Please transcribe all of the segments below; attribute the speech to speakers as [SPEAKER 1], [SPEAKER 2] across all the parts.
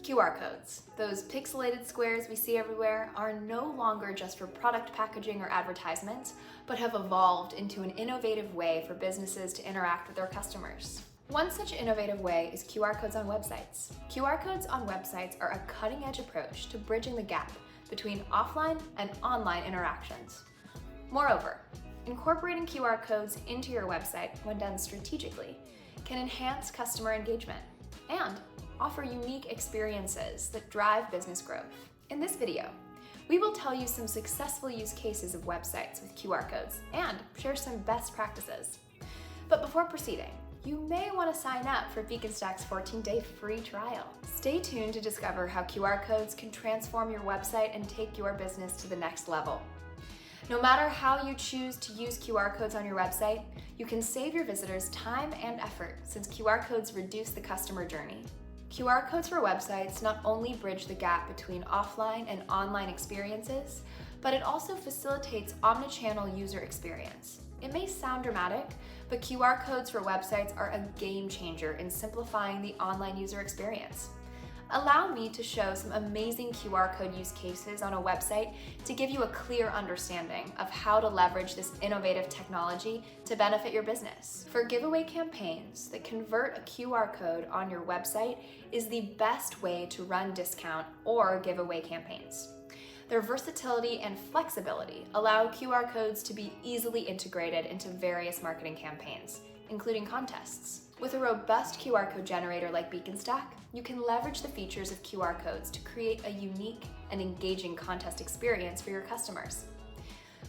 [SPEAKER 1] QR codes, those pixelated squares we see everywhere, are no longer just for product packaging or advertisements, but have evolved into an innovative way for businesses to interact with their customers. One such innovative way is QR codes on websites. QR codes on websites are a cutting-edge approach to bridging the gap between offline and online interactions. Moreover, incorporating QR codes into your website, when done strategically, can enhance customer engagement and offer unique experiences that drive business growth. In this video, we will tell you some successful use cases of websites with QR codes and share some best practices. But before proceeding, you may want to sign up for Beaconstac's 14-day free trial. Stay tuned to discover how QR codes can transform your website and take your business to the next level. No matter how you choose to use QR codes on your website, you can save your visitors time and effort, since QR codes reduce the customer journey. QR codes for websites not only bridge the gap between offline and online experiences, but it also facilitates omnichannel user experience. It may sound dramatic, but QR codes for websites are a game changer in simplifying the online user experience. Allow me to show some amazing QR code use cases on a website to give you a clear understanding of how to leverage this innovative technology to benefit your business. For giveaway campaigns that convert a QR code on your website is the best way to run discount or giveaway campaigns. Their versatility and flexibility allow QR codes to be easily integrated into various marketing campaigns, including contests. With a robust QR code generator like Beaconstac, you can leverage the features of QR codes to create a unique and engaging contest experience for your customers.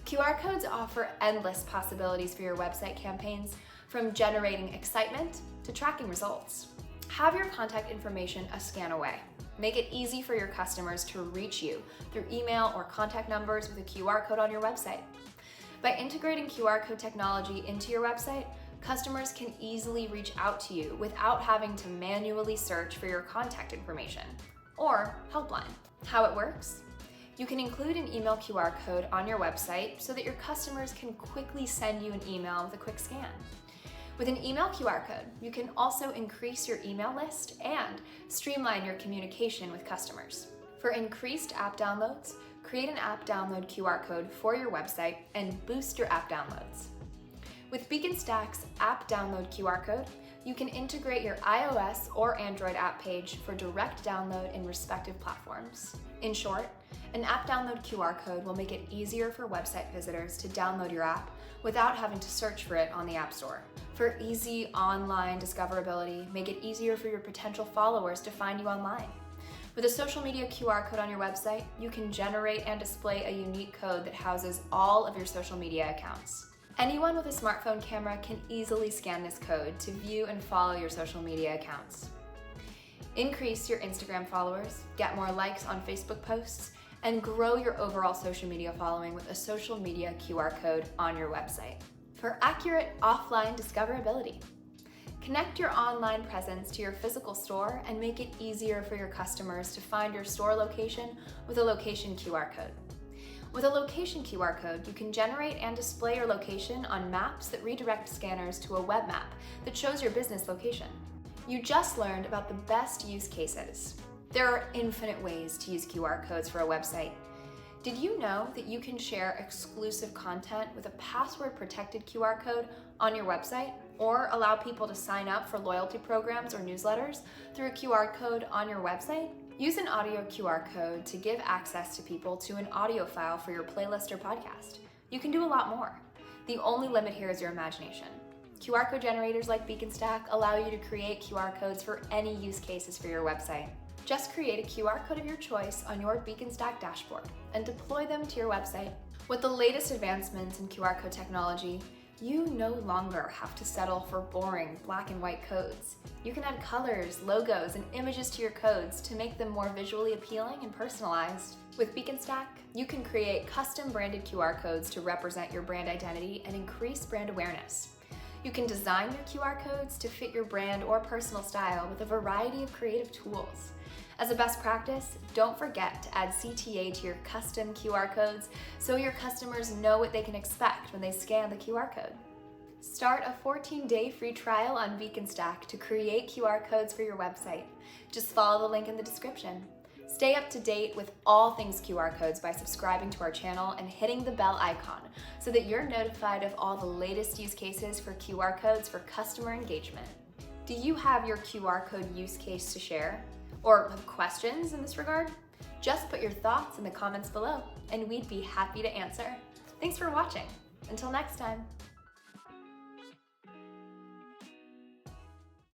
[SPEAKER 1] QR codes offer endless possibilities for your website campaigns, from generating excitement to tracking results. Have your contact information a scan away. Make it easy for your customers to reach you through email or contact numbers with a QR code on your website. By integrating QR code technology into your website, customers can easily reach out to you without having to manually search for your contact information or helpline. How it works? You can include an email QR code on your website so that your customers can quickly send you an email with a quick scan. With an email QR code, you can also increase your email list and streamline your communication with customers. For increased app downloads, create an app download QR code for your website and boost your app downloads. With Beaconstac's app download QR code, you can integrate your iOS or Android app page for direct download in respective platforms. In short, an app download QR code will make it easier for website visitors to download your app without having to search for it on the App Store. For easy online discoverability, make it easier for your potential followers to find you online. With a social media QR code on your website, you can generate and display a unique code that houses all of your social media accounts. Anyone with a smartphone camera can easily scan this code to view and follow your social media accounts. Increase your Instagram followers, get more likes on Facebook posts, and grow your overall social media following with a social media QR code on your website. For accurate offline discoverability, connect your online presence to your physical store and make it easier for your customers to find your store location with a location QR code. With a location QR code, you can generate and display your location on maps that redirect scanners to a web map that shows your business location. You just learned about the best use cases. There are infinite ways to use QR codes for a website. Did you know that you can share exclusive content with a password-protected QR code on your website, or allow people to sign up for loyalty programs or newsletters through a QR code on your website? Use an audio QR code to give access to people to an audio file for your playlist or podcast. You can do a lot more. The only limit here is your imagination. QR code generators like Beaconstac allow you to create QR codes for any use cases for your website. Just create a QR code of your choice on your Beaconstac dashboard and deploy them to your website. With the latest advancements in QR code technology, you no longer have to settle for boring black and white codes. You can add colors, logos, and images to your codes to make them more visually appealing and personalized. With Beaconstac, you can create custom branded QR codes to represent your brand identity and increase brand awareness. You can design your QR codes to fit your brand or personal style with a variety of creative tools. As a best practice, don't forget to add CTA to your custom QR codes so your customers know what they can expect when they scan the QR code. Start a 14-day free trial on Beaconstac to create QR codes for your website. Just follow the link in the description. Stay up to date with all things QR codes by subscribing to our channel and hitting the bell icon so that you're notified of all the latest use cases for QR codes for customer engagement. Do you have your QR code use case to share? Or have questions in this regard? Just put your thoughts in the comments below and we'd be happy to answer. Thanks for watching. Until next time.